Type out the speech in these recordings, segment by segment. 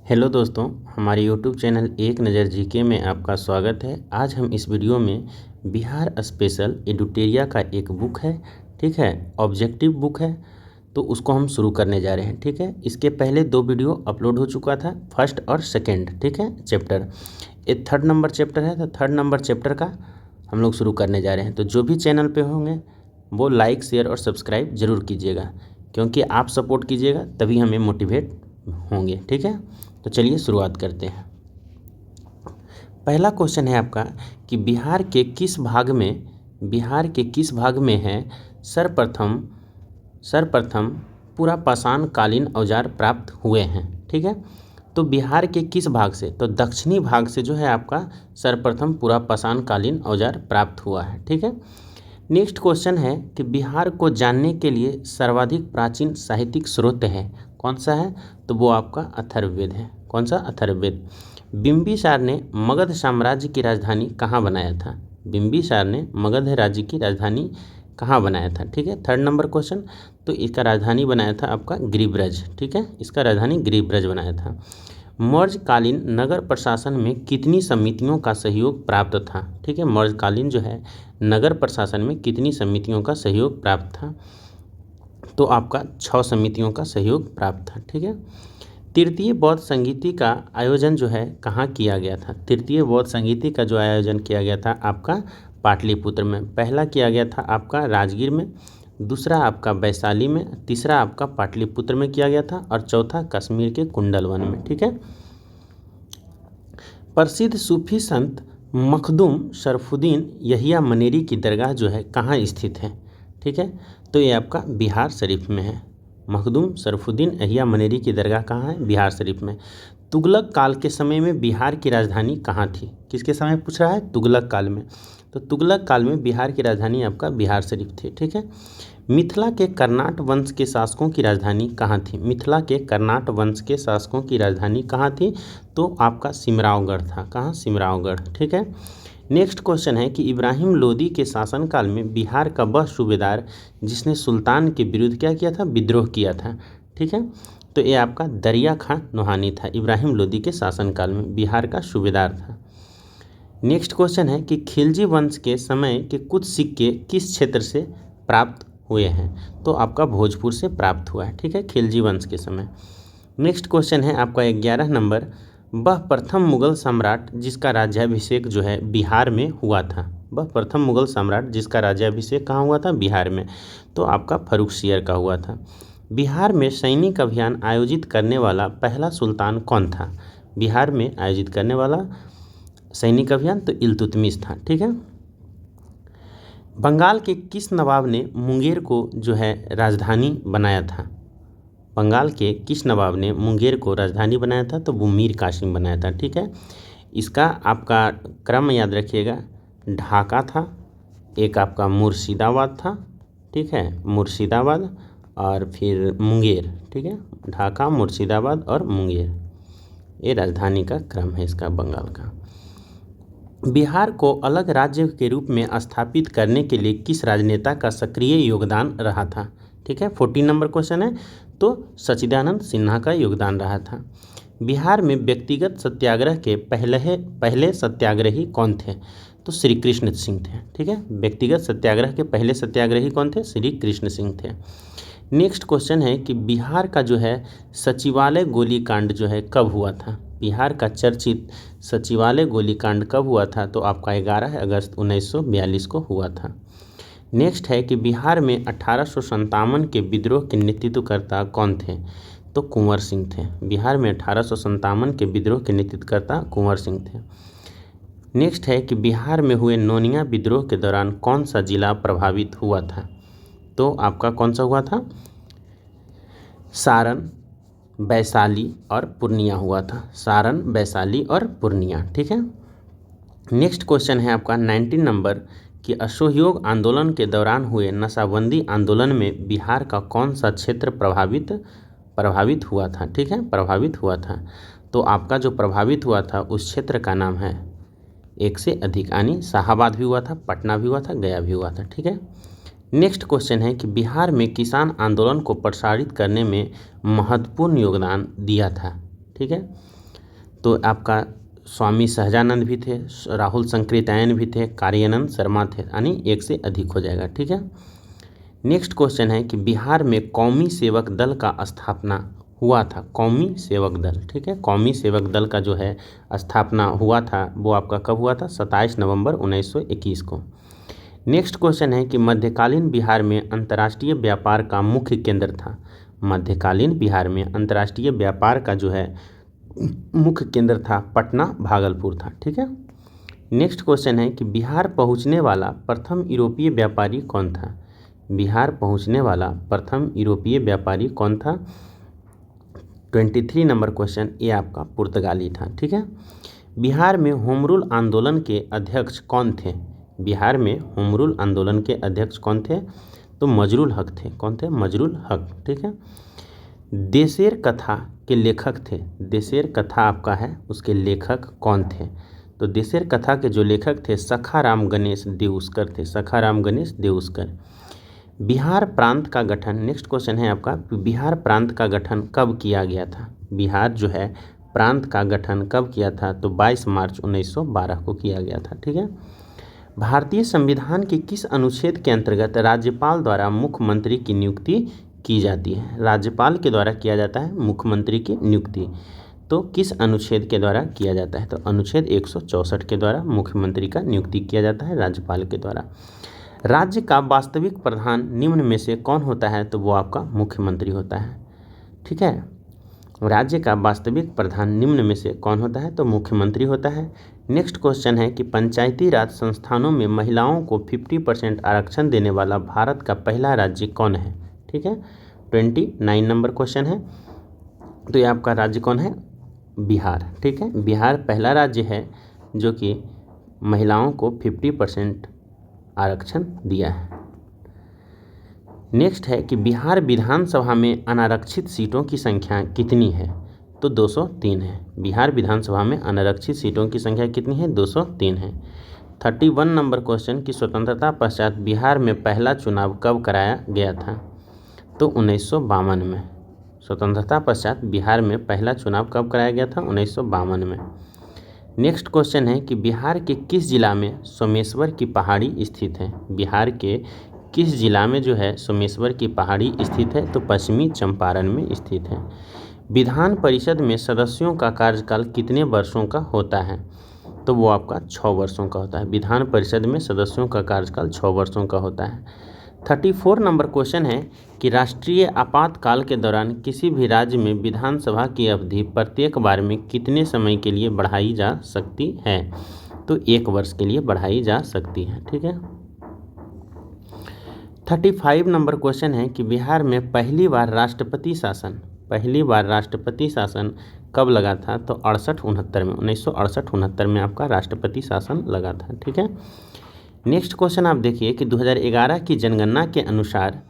Hello दोस्तों, हमारे YouTube channel एक नज़र जीके में आपका स्वागत है। आज हम इस वीडियो में बिहार स्पेशल एडुटेरिया का एक बुक है, ठीक है, ऑब्जेक्टिव बुक है, तो उसको हम शुरू करने जा रहे हैं। ठीक है, इसके पहले 2 वीडियो अपलोड हो चुका था, फर्स्ट और सेकंड, ठीक है, चैप्टर। ये 3rd नंबर चैप्टर है, तो 3rd नंबर चैप्टर का हम लोग शुरू करने जा रहे हैं। तो जो भी चैनल पे होंगे वो लाइक, शेयर और सब्सक्राइब ज़रूर कीजिएगा, क्योंकि आप सपोर्ट कीजिएगा तभी हमें मोटिवेट होंगे। ठीक है, तो चलिए शुरुआत करते हैं। पहला क्वेश्चन है आपका कि बिहार के किस भाग में है सर्वप्रथम पूरा पाषाण कालीन औजार प्राप्त हुए हैं। ठीक है, तो बिहार के किस भाग से, तो दक्षिणी भाग से जो है आपका सर्वप्रथम पूरा पाषाण कालीन औजार प्राप्त हुआ है। ठीक है, नेक्स्ट क्वेश्चन है कि बिहार को जानने के लिए सर्वाधिक प्राचीन साहित्यिक स्रोत है, कौन सा है, तो वो आपका अथर्ववेद है। कौन सा? अथर्ववेद। बिंबिसार ने मगध साम्राज्य की राजधानी कहाँ बनाया था? बिंबिसार ने मगध राज्य की राजधानी कहाँ बनाया था? ठीक है, 3rd नंबर क्वेश्चन। तो इसका राजधानी बनाया था आपका गिरिब्रज। ठीक है, इसका राजधानी गिरिब्रज बनाया था। मौर्यकालीन नगर प्रशासन में कितनी समितियों का सहयोग प्राप्त था? ठीक है, मौर्यकालीन जो है नगर प्रशासन में कितनी समितियों का सहयोग प्राप्त था? तो आपका 6 समितियों का सहयोग प्राप्त था। ठीक है, तृतीय बौद्ध संगीति का आयोजन जो है कहाँ किया गया था? तृतीय बौद्ध संगीति का जो आयोजन किया गया था आपका पाटलिपुत्र में। पहला किया गया था आपका राजगीर में, दूसरा आपका वैशाली में, तीसरा आपका पाटलिपुत्र में किया गया था और चौथा कश्मीर के कुंडलवन में। ठीक है, प्रसिद्ध सूफी संत मखदूम शरफुद्दीन यहिया मनेरी की दरगाह जो है कहाँ स्थित है? ठीक है, तो ये आपका बिहार शरीफ में है। मखदूम शरफुद्दीन यहिया मनेरी की दरगाह कहाँ है? बिहार शरीफ में। तुगलक काल के समय में बिहार की राजधानी कहाँ थी? किसके समय पूछ रहा है? तुगलक काल में। तो तुगलक काल में बिहार की राजधानी आपका बिहार शरीफ थी। ठीक है, मिथिला के कर्नाट वंश के शासकों की राजधानी कहाँ थी? मिथिला के कर्नाट वंश के शासकों की राजधानी कहाँ थी? तो आपका सिमरावगढ़ था। कहाँ? सिमरावगढ़। ठीक है, नेक्स्ट क्वेश्चन है कि इब्राहिम लोदी के शासनकाल में बिहार का वह सूबेदार जिसने सुल्तान के विरुद्ध क्या किया था? विद्रोह किया था। ठीक है, तो ये आपका दरिया खां नोहानी था। इब्राहिम लोदी के शासनकाल में बिहार का सूबेदार था। नेक्स्ट क्वेश्चन है कि खिलजी वंश के समय के कुछ सिक्के किस क्षेत्र से प्राप्त हुए हैं? तो आपका भोजपुर से प्राप्त हुआ है। ठीक है, खिलजी वंश के समय। नेक्स्ट क्वेश्चन है आपका 11 नंबर, वह प्रथम मुगल सम्राट जिसका राज्याभिषेक जो है बिहार में हुआ था। वह प्रथम मुगल सम्राट जिसका राज्याभिषेक कहाँ हुआ था? बिहार में। तो आपका फर्रुखसियर का हुआ था। बिहार में सैनिक अभियान आयोजित करने वाला पहला सुल्तान कौन था? बिहार में आयोजित करने वाला सैनिक अभियान तो इल्तुतमिश था। ठीक है, बंगाल के किस नवाब ने मुंगेर को जो है राजधानी बनाया था? बंगाल के किस नवाब ने मुंगेर को राजधानी बनाया था? तो वो मीर कासिम बनाया था। ठीक है, इसका आपका क्रम याद रखिएगा, ढाका था, एक आपका मुर्शिदाबाद था, ठीक है, मुर्शिदाबाद और फिर मुंगेर। ठीक है, ढाका, मुर्शिदाबाद और मुंगेर, ये राजधानी का क्रम है इसका बंगाल का। बिहार को अलग राज्य के रूप में स्थापित करने के लिए किस राजनेता का सक्रिय योगदान रहा था? ठीक है, 14 नंबर क्वेश्चन है, तो सच्चिदानंद सिन्हा का योगदान रहा था। बिहार में व्यक्तिगत सत्याग्रह के पहले सत्याग्रही कौन थे? तो श्री कृष्ण सिंह थे। ठीक है, व्यक्तिगत सत्याग्रह के पहले सत्याग्रही कौन थे? श्री कृष्ण सिंह थे। नेक्स्ट क्वेश्चन है कि बिहार का जो है सचिवालय गोलीकांड जो है कब हुआ था? बिहार का चर्चित सचिवालय गोलीकांड कब हुआ था? तो आपका 11 अगस्त 1942 को हुआ था। नेक्स्ट है कि बिहार में 1857 के विद्रोह के नेतृत्वकर्ता कौन थे? तो कुंवर सिंह थे। बिहार में 1857 के विद्रोह के नेतृत्वकर्ता कुंवर सिंह थे। नेक्स्ट है कि बिहार में हुए नोनिया विद्रोह के दौरान कौन सा जिला प्रभावित हुआ था? तो आपका कौन सा हुआ था? सारण, वैशाली और पूर्णिया हुआ था। सारण, वैशाली और पूर्णिया। ठीक है, नेक्स्ट क्वेश्चन है आपका 19 नंबर कि असहयोग आंदोलन के दौरान हुए नशाबंदी आंदोलन में बिहार का कौन सा क्षेत्र प्रभावित हुआ था? ठीक है, प्रभावित हुआ था। तो आपका जो प्रभावित हुआ था उस क्षेत्र का नाम है, एक से अधिक, यानी शाहाबाद भी हुआ था, पटना भी हुआ था, गया भी हुआ था। ठीक है, नेक्स्ट क्वेश्चन है कि बिहार में किसान आंदोलन को प्रसारित करने में महत्वपूर्ण योगदान दिया था। ठीक है, तो आपका स्वामी सहजानंद भी थे, राहुल संकृत्यायन भी थे, कार्यानंद शर्मा थे, यानी एक से अधिक हो जाएगा। ठीक है। नेक्स्ट क्वेश्चन है कि बिहार में कौमी सेवक दल का स्थापना हुआ था। कौमी सेवक दल, ठीक है, कौमी सेवक दल का जो है स्थापना हुआ था वो आपका कब हुआ था? 27 नवंबर 1921 को। नेक्स्ट क्वेश्चन है कि मध्यकालीन बिहार में अंतर्राष्ट्रीय व्यापार का मुख्य केंद्र था। मध्यकालीन बिहार में अंतर्राष्ट्रीय व्यापार का जो है मुख्य केंद्र था पटना, भागलपुर था। ठीक है। नेक्स्ट क्वेश्चन है कि बिहार पहुंचने वाला प्रथम यूरोपीय व्यापारी कौन था? बिहार पहुंचने वाला प्रथम यूरोपीय व्यापारी कौन था? 23 नंबर क्वेश्चन, ये आपका पुर्तगाली था। ठीक है। बिहार में होम रूल आंदोलन के अध्यक्ष कौन थे? बिहार में होम रूल आंदोलन के अध्यक्ष कौन थे? तो मजरुल हक थे। कौन थे? मजरुल हक। ठीक है। देशेर कथा के लेखक थे। देशेर कथा आपका है, उसके लेखक कौन थे? तो देशेर कथा के जो लेखक थे सखाराम गणेश देउस्कर थे। सखाराम गणेश देउस्कर। बिहार प्रांत का गठन, नेक्स्ट क्वेश्चन है आपका, बिहार प्रांत का गठन कब किया गया था? बिहार जो है प्रांत का गठन कब किया था? तो 22 मार्च 1912 को किया गया था। ठीक है। भारतीय संविधान के किस अनुच्छेद के अंतर्गत राज्यपाल द्वारा मुख्यमंत्री की नियुक्ति की जाती है? राज्यपाल के द्वारा किया जाता है मुख्यमंत्री की नियुक्ति। तो किस अनुच्छेद के द्वारा किया जाता है? तो अनुच्छेद 164 के द्वारा मुख्यमंत्री का नियुक्ति किया जाता है राज्यपाल के द्वारा। राज्य का वास्तविक प्रधान निम्न में से कौन होता है? तो वो आपका मुख्यमंत्री होता है। ठीक है। राज्य का वास्तविक प्रधान निम्न में से कौन होता है? तो मुख्यमंत्री होता है। नेक्स्ट क्वेश्चन है कि पंचायती राज संस्थानों में महिलाओं को 50% आरक्षण देने वाला भारत का पहला राज्य कौन है? ठीक है। 29 नंबर क्वेश्चन है। तो ये आपका राज्य कौन है? बिहार। ठीक है। बिहार पहला राज्य है जो कि महिलाओं को 50% आरक्षण दिया है। नेक्स्ट है कि बिहार विधानसभा में अनारक्षित सीटों की संख्या कितनी है? तो 203 है। बिहार विधानसभा में अनारक्षित सीटों की संख्या कितनी है? 203 है। 31 नंबर क्वेश्चन कि स्वतंत्रता पश्चात बिहार में पहला चुनाव कब कराया गया था? तो 1952 में। स्वतंत्रता पश्चात बिहार में पहला चुनाव कब कराया गया था? 1952 में। नेक्स्ट क्वेश्चन है कि बिहार के किस जिला में सोमेश्वर की पहाड़ी स्थित है? बिहार के किस जिला में जो है सोमेश्वर की पहाड़ी स्थित है? तो पश्चिमी चंपारण में स्थित है। विधान परिषद में सदस्यों का कार्यकाल कितने वर्षों का होता है? तो वो आपका 6 वर्षों का होता है। विधान परिषद में सदस्यों का कार्यकाल 6 वर्षों का होता है। 34 नंबर क्वेश्चन है कि राष्ट्रीय आपातकाल के दौरान किसी भी राज्य में विधानसभा की अवधि प्रत्येक बार में कितने समय के लिए बढ़ाई जा सकती है? तो 1 वर्ष के लिए बढ़ाई जा सकती है। ठीक है। 35 नंबर क्वेश्चन है कि बिहार में पहली बार राष्ट्रपति शासन कब लगा था? तो 68-69 में, 1968-69 में आपका राष्ट्रपति शासन लगा था। ठीक है। नेक्स्ट क्वेश्चन आप देखिए कि 2011 की जनगणना के अनुसार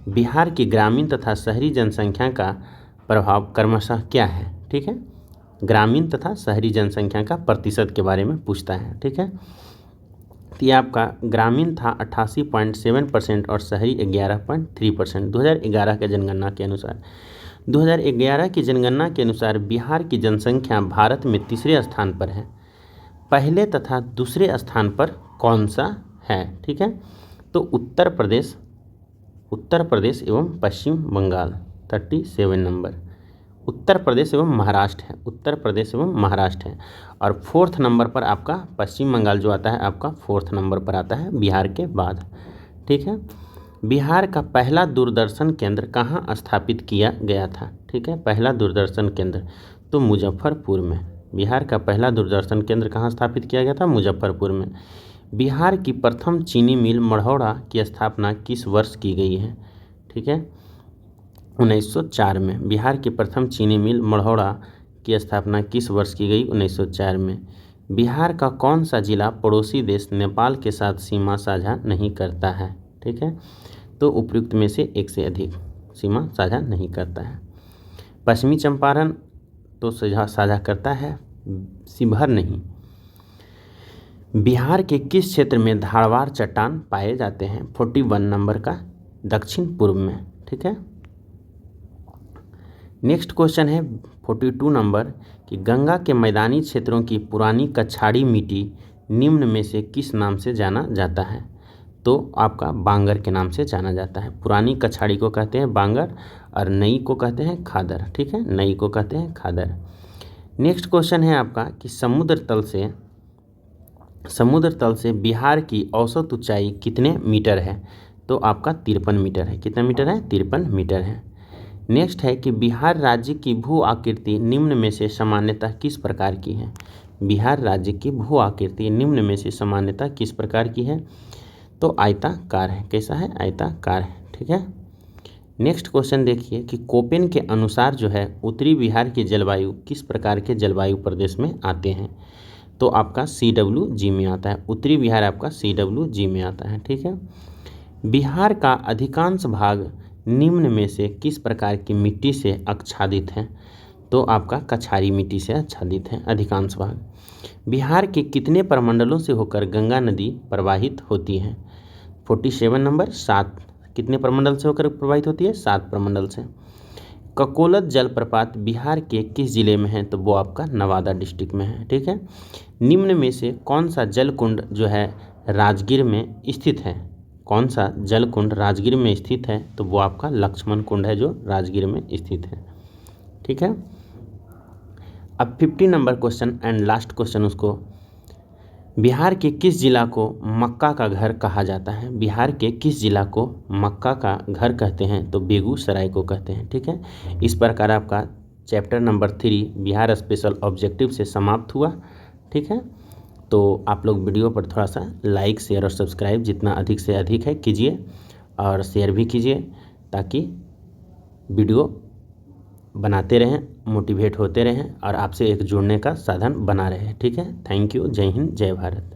बिहार की ग्रामीण तथा शहरी जनसंख्या का प्रभाव क्रमशः क्या है? ठीक है। ग्रामीण तथा शहरी जनसंख्या का प्रतिशत के बारे में पूछता है। ठीक है। तो ये आपका ग्रामीण था 88.7% और शहरी 11.3%। 2011 के जनगणना के अनुसार 2011 की जनगणना के अनुसार बिहार की जनसंख्या भारत में तीसरे स्थान पर है। पहले तथा दूसरे स्थान पर कौन सा है? ठीक है। तो उत्तर प्रदेश एवं पश्चिम बंगाल 37 नंबर। उत्तर प्रदेश एवं महाराष्ट्र है। उत्तर प्रदेश एवं महाराष्ट्र है। और 4th नंबर पर आपका पश्चिम बंगाल जो आता है आपका 4th नंबर पर आता है बिहार के बाद। ठीक है। बिहार का पहला दूरदर्शन केंद्र कहाँ स्थापित किया गया था? ठीक है। पहला दूरदर्शन केंद्र तो मुजफ्फरपुर में। बिहार का पहला दूरदर्शन केंद्र कहाँ स्थापित किया गया था? मुजफ्फरपुर में। बिहार की प्रथम चीनी मिल मढ़ौरा की स्थापना किस वर्ष की गई है? ठीक है। 1904 में। बिहार की प्रथम चीनी मिल मढ़ौरा की स्थापना किस वर्ष की गई? 1904 में। बिहार का कौन सा जिला पड़ोसी देश नेपाल के साथ सीमा साझा नहीं करता है? ठीक है। तो उपयुक्त में से एक से अधिक सीमा साझा नहीं करता है। पश्चिमी चंपारण तो साझा करता है, शिवहर नहीं। बिहार के किस क्षेत्र में धारवाड़ चट्टान पाए जाते हैं? 41 नंबर का दक्षिण पूर्व में। ठीक है। नेक्स्ट क्वेश्चन है 42 नंबर कि गंगा के मैदानी क्षेत्रों की पुरानी कछाड़ी मिट्टी निम्न में से किस नाम से जाना जाता है? तो आपका बांगर के नाम से जाना जाता है। पुरानी कछाड़ी को कहते हैं बांगर और नई को कहते हैं खादर। ठीक है, नई को कहते हैं खादर। नेक्स्ट क्वेश्चन है आपका कि समुद्र तल से बिहार की औसत ऊंचाई कितने मीटर है? तो आपका 53 मीटर है। कितना मीटर है? 53 मीटर है। नेक्स्ट है कि बिहार राज्य की भू आकृति निम्न में से सामान्यतः किस प्रकार की है? बिहार राज्य की भू आकृति निम्न में से सामान्यतः किस प्रकार की है? तो आयताकार है। कैसा है? आयताकार है। ठीक है। नेक्स्ट क्वेश्चन देखिए कि कोपेन के अनुसार जो है उत्तरी बिहार की जलवायु किस प्रकार के जलवायु प्रदेश में आते हैं? तो आपका CWG में आता है। उत्तरी बिहार आपका CWG में आता है। ठीक है। बिहार का अधिकांश भाग निम्न में से किस प्रकार की मिट्टी से आच्छादित है? तो आपका कछारी मिट्टी से आच्छादित है अधिकांश भाग। बिहार के कितने प्रमंडलों से होकर गंगा नदी प्रवाहित होती है? 47 नंबर 7। कितने प्रमंडल से होकर प्रवाहित होती है? 7 प्रमंडल से। ककोलत जलप्रपात बिहार के किस जिले में है? तो वो आपका नवादा डिस्ट्रिक्ट में है। ठीक है। निम्न में से कौन सा जलकुंड जो है राजगीर में स्थित है? कौन सा जलकुंड राजगीर में स्थित है? तो वो आपका लक्ष्मण कुंड है जो राजगीर में स्थित है। ठीक है। अब 50 number question and last question उसको, बिहार के किस जिला को मक्का का घर कहा जाता है? बिहार के किस जिला को मक्का का घर कहते हैं? तो बेगूसराय को कहते हैं। ठीक है। इस प्रकार आपका chapter number 3 Bihar special objective से समाप्त हुआ। ठीक है। तो आप लोग वीडियो पर थोड़ा सा लाइक शेयर और सब्सक्राइब जितना अधिक से अधिक है कीजिए और शेयर भी कीजिए ताकि वीडियो बनाते रहें, मोटिवेट होते रहें और आपसे एक जुड़ने का साधन बना रहे। ठीक है। Thank you. जय हिंद, जय भारत।